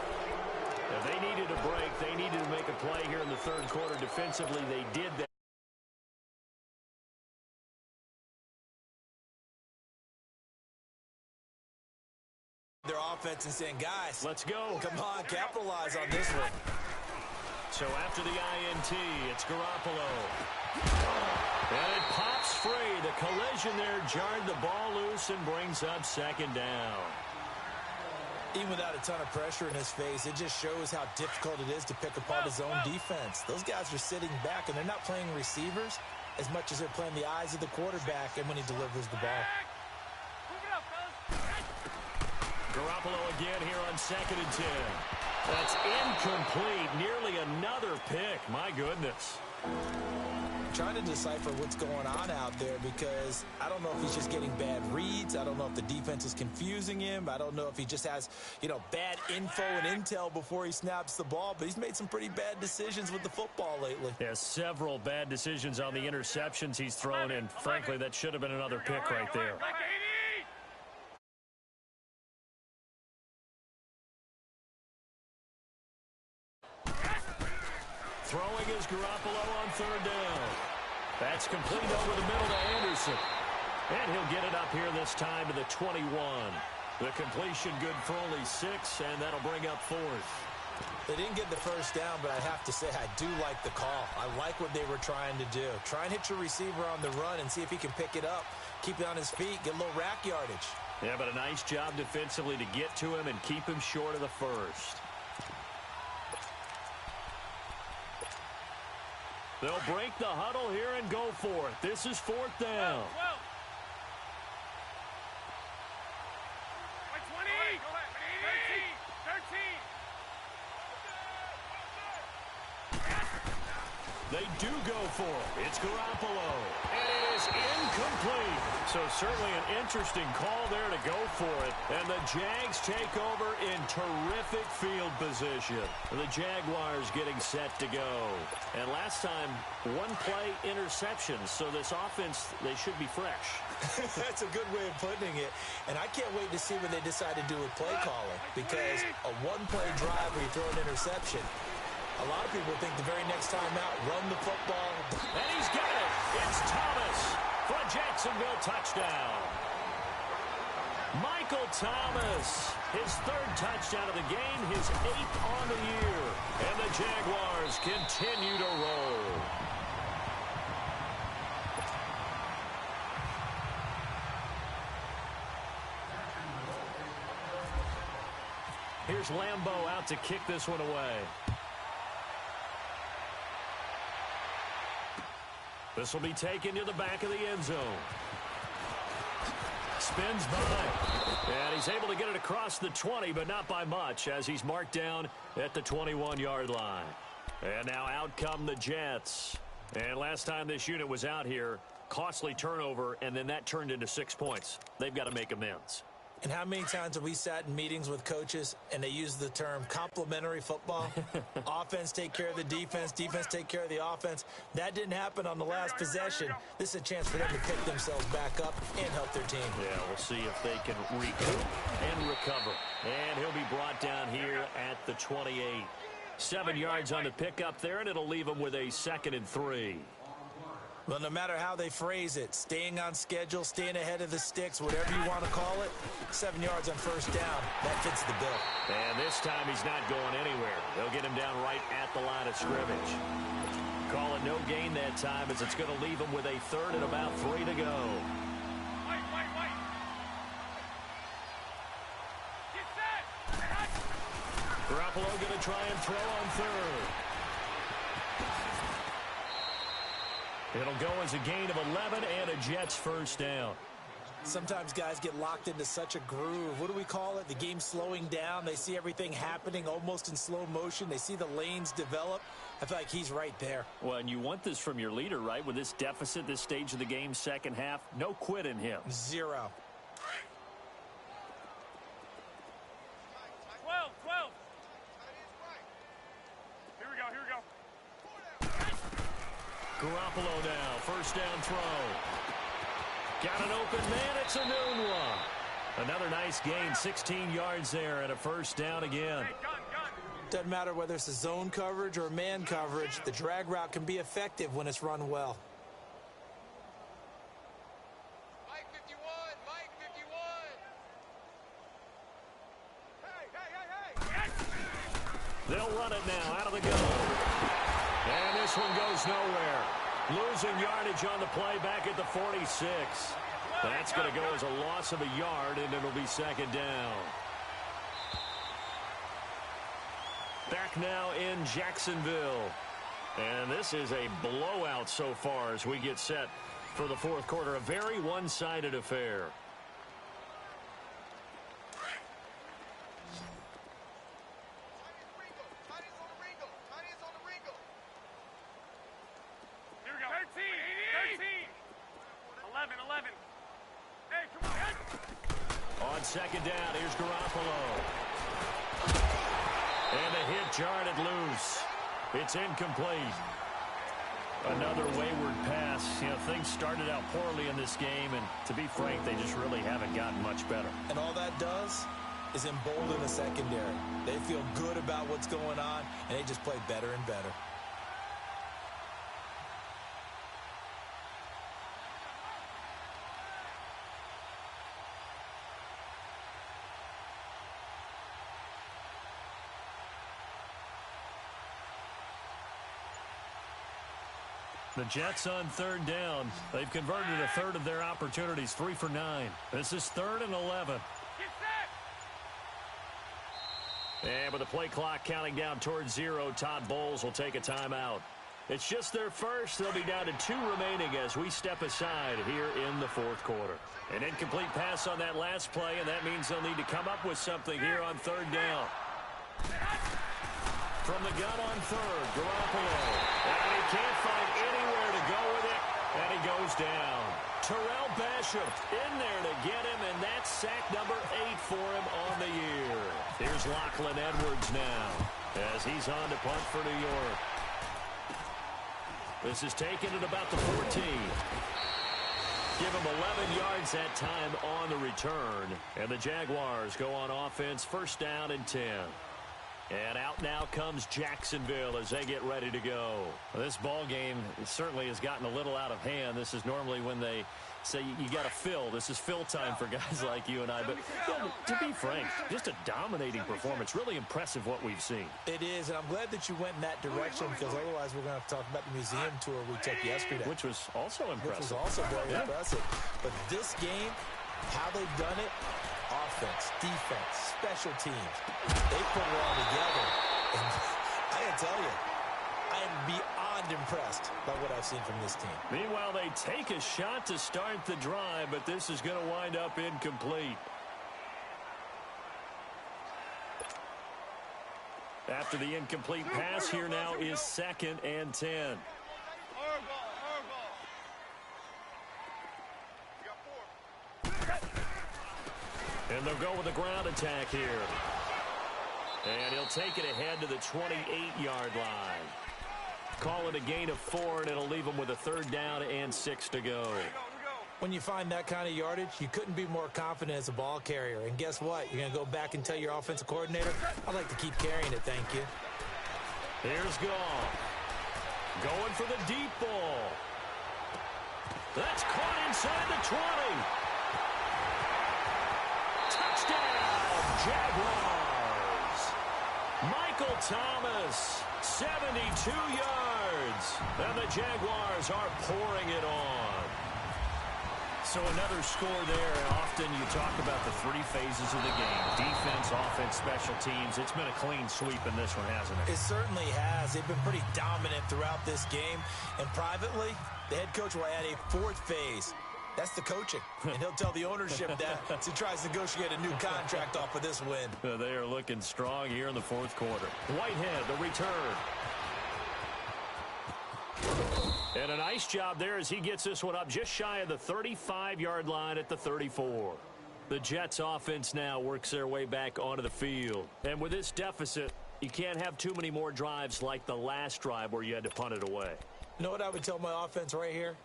If they needed a break, they needed to make a play here in the 3rd quarter. Defensively, they did that. Their offense and saying, guys, Let's go. come on, capitalize on this one. So after the INT, it's Garoppolo. And it pops free. The collision there jarred the ball loose and brings up 2nd down. Even without a ton of pressure in his face, it just shows how difficult it is to pick apart his own defense. Those guys are sitting back, and they're not playing receivers as much as they're playing the eyes of the quarterback and when he delivers the ball. Garoppolo again here on 2nd and 10. That's incomplete. Nearly another pick. My goodness. Trying to decipher what's going on out there because I don't know if he's just getting bad reads. I don't know if the defense is confusing him. I don't know if he just has, bad info and intel before he snaps the ball. But he's made some pretty bad decisions with the football lately. Yeah, several bad decisions on the interceptions he's thrown in. Frankly, that should have been another pick right there. Throwing is Garoppolo on 3rd down. That's complete over the middle to Anderson. And he'll get it up here this time to the 21. The completion good for only 6, and that'll bring up 4th. They didn't get the first down, but I have to say I do like the call. I like what they were trying to do. Try and hit your receiver on the run and see if he can pick it up. Keep it on his feet, get a little rack yardage. Yeah, but a nice job defensively to get to him and keep him short of the first. They'll break the huddle here and go for it. This is 4th down. 20. 13. They do go for it. It's Garoppolo. And it is incomplete. So certainly an interesting call there to go for it. And the Jags take over in terrific field position. The Jaguars getting set to go. And last time, 1-play interceptions. So this offense, they should be fresh. That's a good way of putting it. And I can't wait to see what they decide to do with play calling. Because a 1-play drive where you throw an interception, a lot of people think the very next time out, run the football. And he's got it. It's Thomas for a Jacksonville touchdown. Michael Thomas, his 3rd touchdown of the game, his 8th on the year. And the Jaguars continue to roll. Here's Lambeau out to kick this one away. This will be taken to the back of the end zone. Spins by. And he's able to get it across the 20, but not by much, as he's marked down at the 21-yard line. And now out come the Jets. And last time this unit was out here, costly turnover, and then that turned into 6 points. They've got to make amends. And how many times have we sat in meetings with coaches and they use the term complementary football? Offense take care of the defense, defense take care of the offense. That didn't happen on the last possession. This is a chance for them to pick themselves back up and help their team. Yeah, we'll see if they can recoup and recover. And he'll be brought down here at the 28. 7 yards on the pickup there, and it'll leave him with a 2nd and 3. Well, no matter how they phrase it, staying on schedule, staying ahead of the sticks, whatever you want to call it, 7 yards on first down, that fits the bill. And this time he's not going anywhere. They'll get him down right at the line of scrimmage. Call it no gain that time, as it's going to leave him with a 3rd and about 3 to go. Garoppolo going to try and throw on 3rd. It'll go as a gain of 11 and a Jets first down. Sometimes guys get locked into such a groove. What do we call it? The game slowing down. They see everything happening almost in slow motion. They see the lanes develop. I feel like he's right there. Well, and you want this from your leader, right? With this deficit, this stage of the game, second half, no quit in him. 0. 12. Here we go. Garoppolo now, first down throw. Got an open man, it's Enunwa. Another nice gain, 16 yards there and a first down again. Doesn't matter whether it's a zone coverage or man coverage, the drag route can be effective when it's run well. Mike 51. Hey. They'll run it now out of the gun. And this one goes nowhere. Losing yardage on the play back at the 46. That's going to go as a loss of a yard, and it'll be 2nd down. Back now in Jacksonville. And this is a blowout so far as we get set for the 4th quarter. A very one-sided affair. On 2nd down, here's Garoppolo. And the hit jarred loose. It's incomplete. Another wayward pass. You know, things started out poorly in this game, and to be frank, they just really haven't gotten much better. And all that does is embolden the secondary. They feel good about what's going on, and they just play better and better. The Jets on 3rd down. They've converted a 1/3 of their opportunities, 3 for 9. This is 3rd and 11. And with the play clock counting down towards 0, Todd Bowles will take a timeout. It's just their first. They'll be down to 2 remaining as we step aside here in the 4th quarter. An incomplete pass on that last play, and that means they'll need to come up with something here on 3rd down. From the gun on 3rd, Garoppolo. And he can't find anywhere to go with it, and he goes down. Terrell Basham in there to get him, and that's sack number 8 for him on the year. Here's Lachlan Edwards now as he's on to punt for New York. This is taken at about the 14. Give him 11 yards that time on the return, and the Jaguars go on offense, 1st down and 10. And out now comes Jacksonville as they get ready to go. Well, this ball game certainly has gotten a little out of hand. This is normally when they say you got to fill. This is fill time for guys like you and I. But to be frank, just a dominating performance. Really impressive what we've seen. It is, and I'm glad that you went in that direction because otherwise we're going to have to talk about the museum tour we took yesterday. Which was also impressive. Which was also very impressive. But this game, how they've done it, offense, defense, special teams. They put it all together. And I gotta tell you, I am beyond impressed by what I've seen from this team. Meanwhile, they take a shot to start the drive, but this is going to wind up incomplete. After the incomplete pass, here now is 2nd and 10. And they'll go with a ground attack here. And he'll take it ahead to the 28-yard line. Call it a gain of 4, and it'll leave them with a 3rd down and 6 to go. When you find that kind of yardage, you couldn't be more confident as a ball carrier. And guess what? You're going to go back and tell your offensive coordinator, I'd like to keep carrying it, thank you. Here's Goff. Going for the deep ball. That's caught inside the 20. Touchdown, Jaguars. Michael Thomas, 72 yards. And the Jaguars are pouring it on. So another score there, and often you talk about the 3 phases of the game. Defense, offense, special teams. It's been a clean sweep in this one, hasn't it? It certainly has. They've been pretty dominant throughout this game. And privately, the head coach will add a 4th phase. That's the coaching. And he'll tell the ownership that as he tries to negotiate a new contract off of this win. They are looking strong here in the 4th quarter. Whitehead, the return. And a nice job there as he gets this one up just shy of the 35-yard line at the 34. The Jets offense now works their way back onto the field. And with this deficit, you can't have too many more drives like the last drive where you had to punt it away. You know what I would tell my offense right here?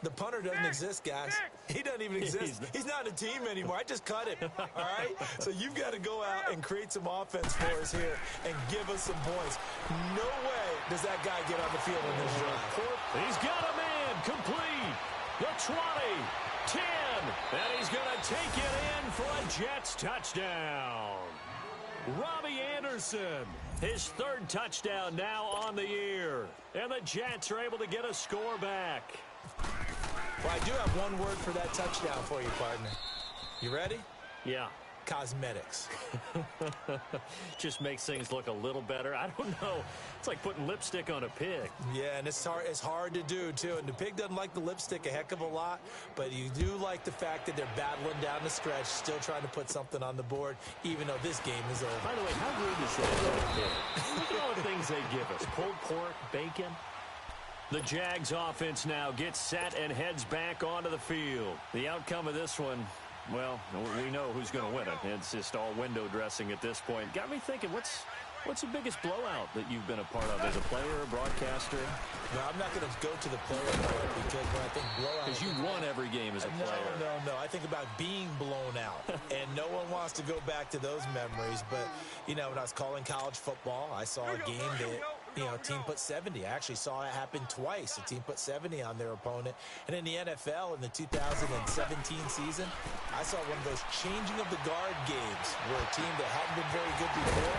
The punter doesn't exist, guys. He doesn't even exist. He's not a team anymore. I just cut him, all right? So you've got to go out and create some offense for us here and give us some points. No way does that guy get on the field in this drive. He's got a man complete. The 20, 10, and he's going to take it in for a Jets touchdown. Robbie Anderson, his 3rd touchdown now on the year. And the Jets are able to get a score back. Well, I do have one word for that touchdown for you, partner. You ready? Yeah. Cosmetics. Just makes things look a little better. I don't know. It's like putting lipstick on a pig. Yeah, and it's hard to do, too. And the pig doesn't like the lipstick a heck of a lot, but you do like the fact that they're battling down the stretch, still trying to put something on the board, even though this game is over. By the way, how rude is that? Look at all the things they give us. Pulled pork, bacon. The Jags offense now gets set and heads back onto the field. The outcome of this one, well, we know who's going to win it. It's just all window dressing at this point. Got me thinking, what's the biggest blowout that you've been a part of as a player or broadcaster? No, I'm not going to go to the player part because when I think blowout... Because you won every game as a player. No. I think about being blown out. And no one wants to go back to those memories. But, you know, when I was calling college football, I saw a game that... a team put 70. I actually saw it happen twice. A team put 70 on their opponent. And in the NFL in the 2017 season, I saw one of those changing of the guard games where a team that hadn't been very good before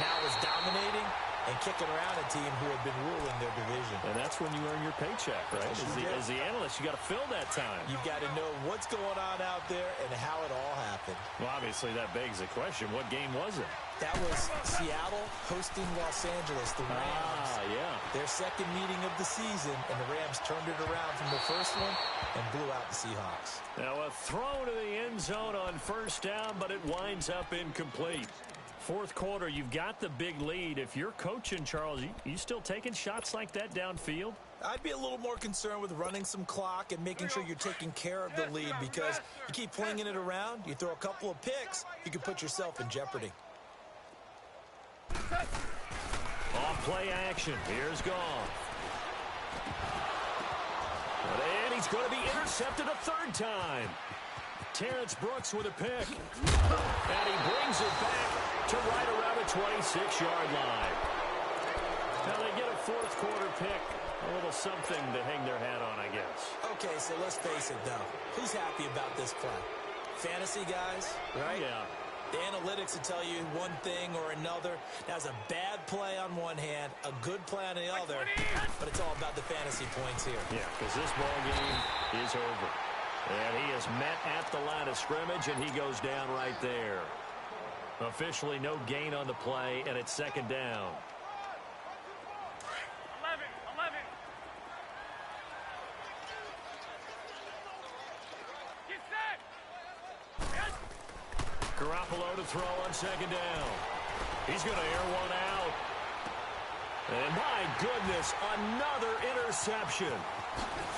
now is dominating and kicking around a team who had been ruling their division. And that's when you earn your paycheck, right? As the analyst, you got to fill that time. You've got to know what's going on out there and how it all happened. Well, obviously, that begs the question, what game was it? That was Seattle hosting Los Angeles, the Rams. Yeah. Their 2nd meeting of the season, and the Rams turned it around from the first one and blew out the Seahawks. Now a throw to the end zone on 1st down, but it winds up incomplete. 4th quarter, you've got the big lead. If you're coaching, Charles, you still taking shots like that downfield? I'd be a little more concerned with running some clock and making sure you're taking care of the lead because you keep flinging it around, you throw a couple of picks, you can put yourself in jeopardy. Off play action. Here's Goff. And he's going to be intercepted a 3rd time. Terrence Brooks with a pick. And he brings it back to right around the 26-yard line. Now they get a 4th quarter pick. A little something to hang their hat on, I guess. Okay, so let's face it, though. Who's happy about this play? Fantasy guys, right? Yeah. The analytics will tell you one thing or another. That's a bad play on one hand, a good play on the other, but it's all about the fantasy points here. Yeah, because this ball game is over. And he is met at the line of scrimmage, and he goes down right there. Officially no gain on the play, and it's second down. 11. Get set. Garoppolo to throw on second down. He's going to air one out. And my goodness, another interception.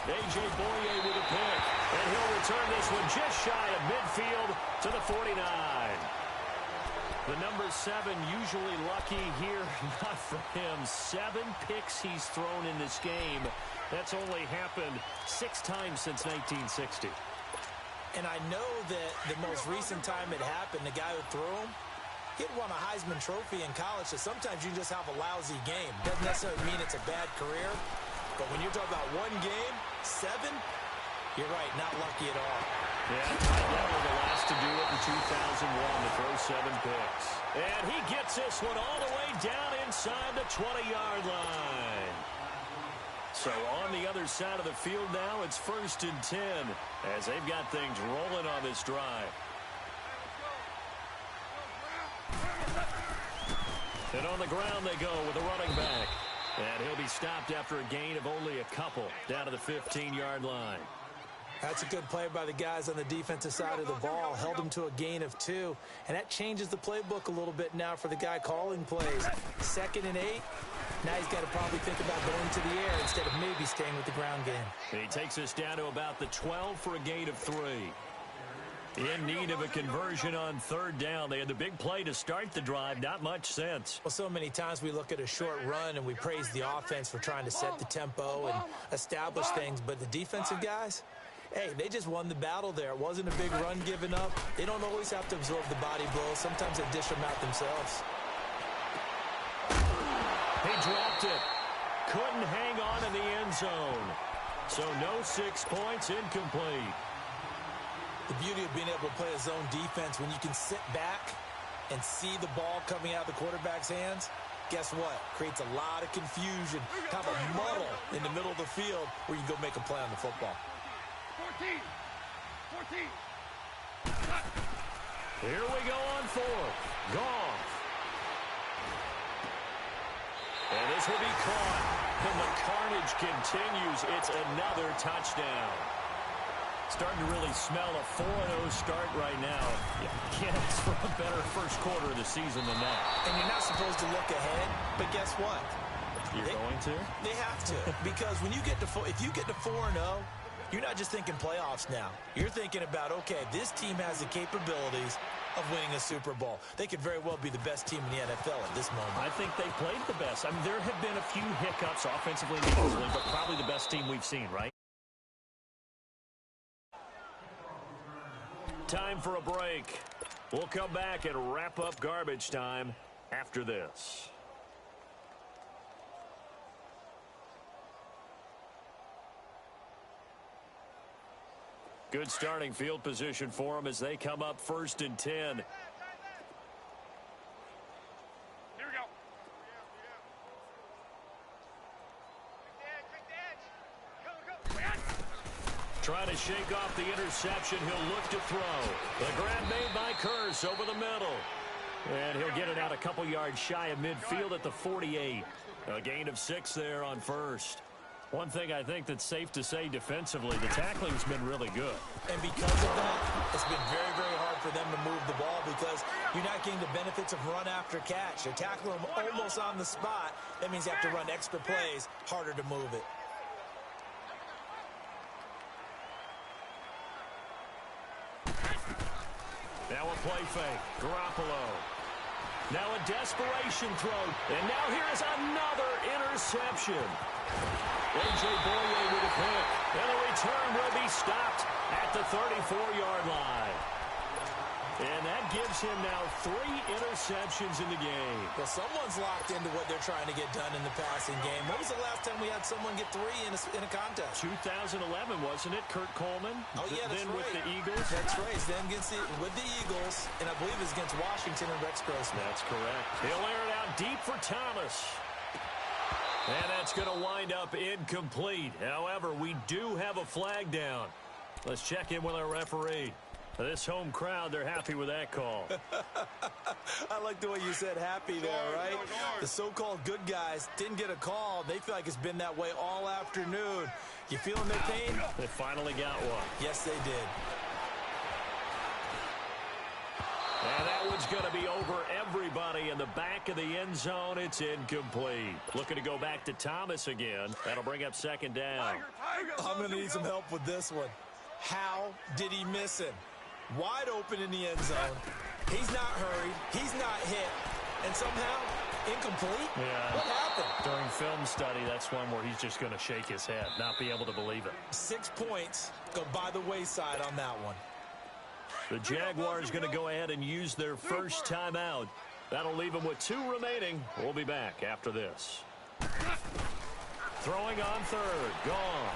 A.J. Boye with a pick. And he'll return this one just shy of midfield to the 49. The number 7 usually lucky here. Not for him. 7 picks he's thrown in this game. That's only happened 6 times since 1960. And I know that the most recent time it happened, the guy who threw him, he'd won a Heisman Trophy in college, so sometimes you just have a lousy game. Doesn't necessarily mean it's a bad career, but when you're talking about one game, 7, you're right, not lucky at all. Yeah, Mike Neville, the last to do it in 2001 to throw 7 picks. And he gets this one all the way down inside the 20-yard line. So on the other side of the field now, it's 1st and 10 as they've got things rolling on this drive. And on the ground they go with a running back. And he'll be stopped after a gain of only a couple down to the 15-yard line. That's a good play by the guys on the defensive side of the ball. Held him to a gain of 2. And that changes the playbook a little bit now for the guy calling plays. 2nd and 8. Now he's got to probably think about going to the air instead of maybe staying with the ground game. And he takes us down to about the 12 for a gain of 3. In need of a conversion on 3rd down. They had the big play to start the drive. Not much sense. Well, so many times we look at a short run and we praise the offense for trying to set the tempo and establish things. But the defensive guys, hey, they just won the battle there. It wasn't a big run given up. They don't always have to absorb the body blows. Sometimes they dish them out themselves. He dropped it. Couldn't hang on in the end zone. So no 6 points, incomplete. The beauty of being able to play a zone defense, when you can sit back and see the ball coming out of the quarterback's hands, guess what? Creates a lot of confusion, kind of a muddle in the middle of the field where you go make a play on the football. 14. Here we go on 4th. Gone. And this will be caught. And the carnage continues. It's another touchdown. Starting to really smell a 4-0 start right now. You can't ask for a better first quarter of the season than that. And you're not supposed to look ahead, but guess what? You're going to? They have to. Because when you get to if you get to 4-0, you're not just thinking playoffs now. You're thinking about, okay, this team has the capabilities of winning a Super Bowl. They could very well be the best team in the NFL at this moment. I think they played the best. I mean, there have been a few hiccups offensively and defensively, but probably the best team we've seen, right? Time for a break. We'll come back and wrap up garbage time after this. Good starting field position for them as they come up 1st and 10. Here we go. Trying to shake off the interception. He'll look to throw. The grab made by Curse over the middle. And he'll get it out a couple yards shy of midfield at the 48. A gain of 6 there on 1st. One thing I think that's safe to say defensively, the tackling's been really good. And because of that, it's been very, very hard for them to move the ball because you're not getting the benefits of run after catch. You're tackling them almost on the spot. That means you have to run extra plays, harder to move it. Now a play fake. Garoppolo. Now a desperation throw. And now here is another interception. A.J. Boye with a pick. And the return will be stopped at the 34-yard line. And that gives him now 3 interceptions in the game. Well, someone's locked into what they're trying to get done in the passing game. When was the last time we had someone get 3 in a contest? 2011, wasn't it? Kurt Coleman? Oh, yeah, that's then right. with the Eagles? That's right. Then with the Eagles, and I believe it's against Washington and Rex Grossman. That's correct. He'll air it out deep for Thomas. And that's going to wind up incomplete. However, we do have a flag down. Let's check in with our referee. This home crowd, they're happy with that call. I like the way you said happy there, right? The so-called good guys didn't get a call. They feel like it's been that way all afternoon. You feeling their pain? They finally got one. Yes, they did. And that one's going to be over everybody in the back of the end zone. It's incomplete. Looking to go back to Thomas again. That'll bring up second down. I'm going to need some help with this one. How did he miss him? Wide open in the end zone. He's not hurried. He's not hit. And somehow, incomplete? Yeah. What happened? During film study, that's one where he's just going to shake his head, not be able to believe it. 6 points go by the wayside on that one. The Jaguars going to go ahead and use their first timeout. That'll leave them with 2 remaining. We'll be back after this. Throwing on third. Gone.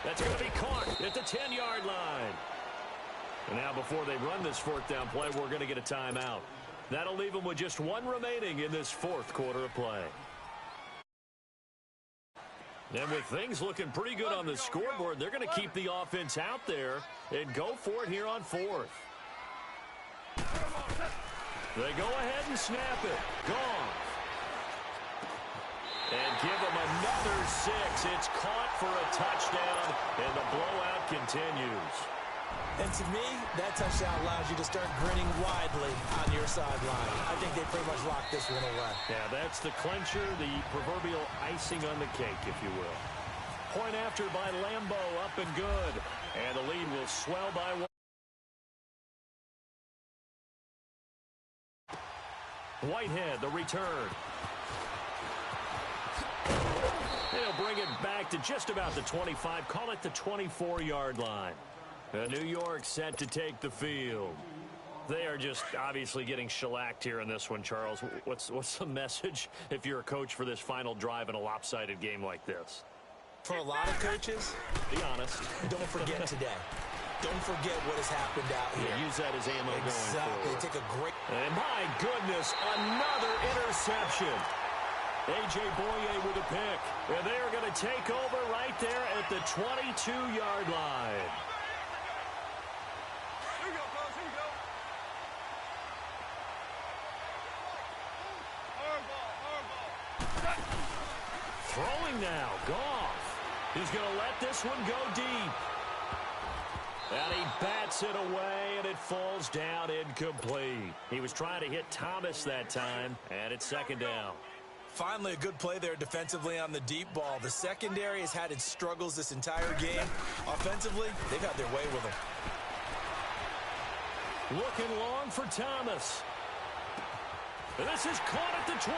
That's going to be caught at the 10-yard line. And now before they run this fourth down play, we're going to get a timeout. That'll leave them with just 1 remaining in this fourth quarter of play. And with things looking pretty good on the scoreboard, they're going to keep the offense out there and go for it here on fourth. They go ahead and snap it. Gone. And give them another 6. It's caught for a touchdown, and the blowout continues. And to me, that touchdown allows you to start grinning widely on your sideline. I think they pretty much locked this one away. Yeah, that's the clincher, the proverbial icing on the cake, if you will. Point after by Lambo, up and good. And the lead will swell by 1. Whitehead, the return. They'll bring it back to just about the 25. Call it the 24-yard line. New York set to take the field. They are just obviously getting shellacked here in this one, Charles. What's the message if you're a coach for this final drive in a lopsided game like this? For a lot of coaches, be honest. Don't forget today. Don't forget what has happened out here. Yeah, use that as ammo going exactly. forward. Take a great... And my goodness, another interception. A.J. Boye with a pick. And they are going to take over right there at the 22-yard line. Here we go, fellas. Here we go. Hard ball. Throwing now. Goff. He's going to let this one go deep. And he bats it away, and it falls down incomplete. He was trying to hit Thomas that time, and it's second down. Finally, a good play there defensively on the deep ball. The secondary has had its struggles this entire game. Offensively, they've had their way with him. Looking long for Thomas. And this is caught at the 20.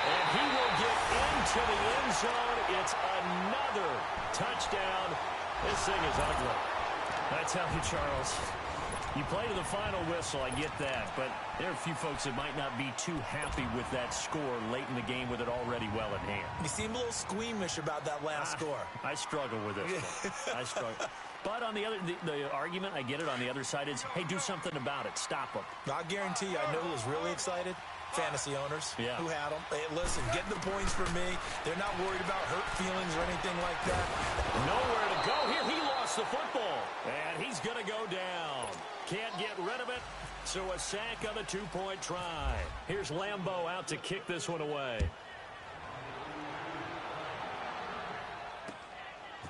And he will get into the end zone. It's another touchdown. This thing is ugly. I tell you, Charles, you play to the final whistle, I get that, but there are a few folks that might not be too happy with that score late in the game with it already well in hand. You seem a little squeamish about that last score. I struggle with this one. I struggle. But on the other, the argument, I get it, on the other side is, hey, do something about it. Stop them. I guarantee you, I know who was really excited. Fantasy owners who had them. Hey, listen, get the points for me. They're not worried about hurt feelings or anything like that. Nowhere to go here. He lost the football. And he's going to go down. Can't get rid of it. So a sack on the two-point try. Here's Lambo out to kick this one away.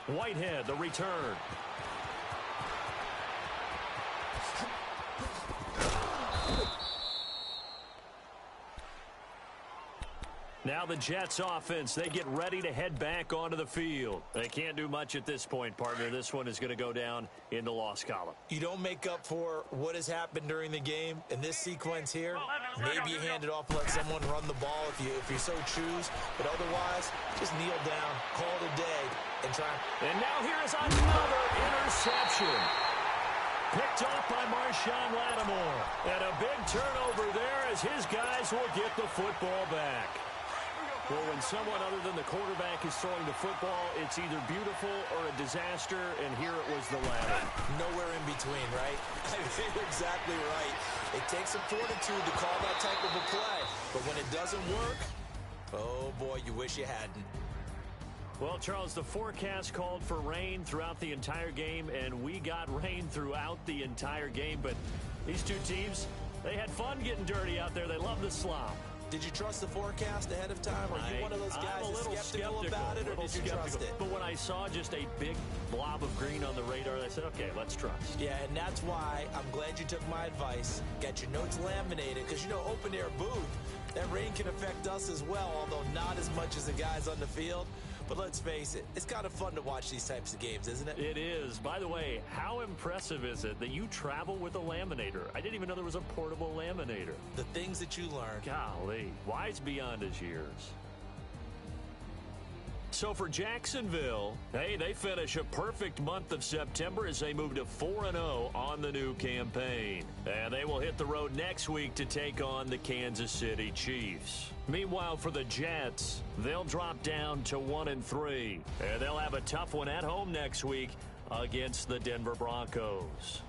Whitehead, the return. Now the Jets offense, they get ready to head back onto the field. They can't do much at this point, partner. This one is going to go down in the loss column. You don't make up for what has happened during the game in this sequence here. Maybe you hand it off, let someone run the ball if you so choose. But otherwise, just kneel down, call it a day, and try. And now here is another interception. Picked off by Marshawn Lattimore. And a big turnover there as his guys will get the football back. Well, when someone other than the quarterback is throwing the football, it's either beautiful or a disaster, and here it was the latter. Nowhere in between, right? I think you're exactly right. It takes some fortitude to call that type of a play, but when it doesn't work, oh boy, you wish you hadn't. Well, Charles, the forecast called for rain throughout the entire game, and we got rain throughout the entire game. But these two teams, they had fun getting dirty out there. They love the slop. Did you trust the forecast ahead of time? Are you one of those guys that's skeptical about it, or did you trust it? But when I saw just a big blob of green on the radar, I said, okay, let's trust. Yeah, and that's why I'm glad you took my advice. Get your notes laminated, because, you know, open-air booth, that rain can affect us as well, although not as much as the guys on the field. But let's face it, it's kind of fun to watch these types of games, isn't it? It is. By the way, how impressive is it that you travel with a laminator? I didn't even know there was a portable laminator. The things that you learn. Golly, wise beyond his years. So for Jacksonville, hey, they finish a perfect month of September as they move to 4-0 on the new campaign. And they will hit the road next week to take on the Kansas City Chiefs. Meanwhile, for the Jets, they'll drop down to 1-3. And they'll have a tough one at home next week against the Denver Broncos.